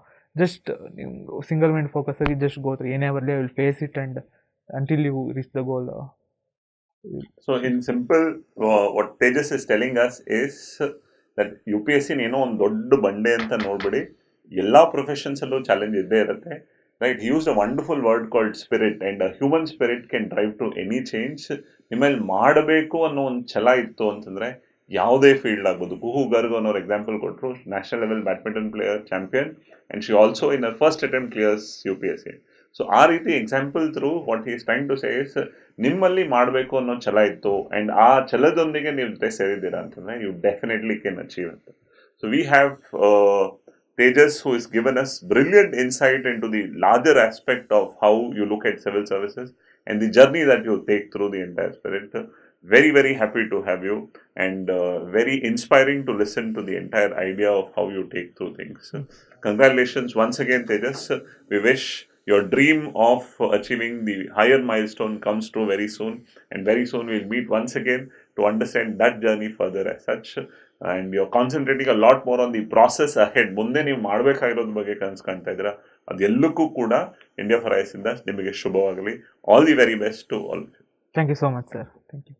ಜಸ್ಟ್ ಸಿಂಗಲ್ ಮೈಂಡ್ ಫೋಕಸ್ ಆಗಿ ಜಸ್ಟ್ ಗೋ ಥ್ರೂ. ಏನೇ ಬರಲಿ I will face it and until you reach the goal. So in simple, what Thejas is telling us is that UPSC ಏನೋ ಒಂದು ದೊಡ್ಡ ಬಂಡೆ ಅಂತ ನೋಡ್ಬಿಡಿ, ಎಲ್ಲಾ ಪ್ರೊಫೆಷನ್ಸ್ ಅಲ್ಲೂ ಚಾಲೆಂಜ್ ಇದ್ದೇ ಇರುತ್ತೆ. Right, he used a wonderful word called spirit, and a human spirit can drive to any change. ನಿಮ್ಮಲ್ಲಿ ಮಾಡಬೇಕು ಅನ್ನೋ ಒಂದು ಛಲ ಇತ್ತು ಅಂತಂದ್ರೆ ಯಾವುದೇ ಫೀಲ್ಡ್ ಆಗ್ಬೋದು. ಕುಹು ಗರ್ಗ್ ಅನ್ನೋರು ಎಕ್ಸಾಂಪಲ್ ಕೊಟ್ಟರು, national level badminton player, champion, and she also in her first attempt clears UPSC. So ಆ ರೀತಿ example through what he is trying to say is, ನಿಮ್ಮಲ್ಲಿ ಮಾಡಬೇಕು ಅನ್ನೋ ಛಲ ಇತ್ತು ಅಂಡ್ ಆ ಛಲದೊಂದಿಗೆ ನೀವು ಜೊತೆ ಸೇರಿದ್ದೀರಾ ಅಂತಂದ್ರೆ ಯು ಡೆಫಿನೆಟ್ಲಿ ಕೆನ್ ಅಚೀವ್ ಅಂತ. So we have Thejas, who has given us brilliant insight into the larger aspect of how you look at civil services and the journey that you take through the entire spirit. Very, very happy to have you, and very inspiring to listen to the entire idea of how you take through things. Congratulations once again, Thejas. We wish your dream of achieving the higher milestone comes true very soon, and very soon we'll meet once again to understand that journey further as such. And you're concentrating a lot more on the process ahead. ಮುಂದೆ ನೀವು ಮಾಡಬೇಕಾಗಿರೋದ್ರ ಬಗ್ಗೆ ಕನಸು ಕಾಣ್ತಾ ಇದ್ದೀರಾ, ಅದೆಲ್ಲಕ್ಕೂ ಕೂಡ India for IS ಇಂದ ನಿಮಗೆ ಶುಭವಾಗಲಿ. All the very best to all. Thank you so much, sir. Thank you.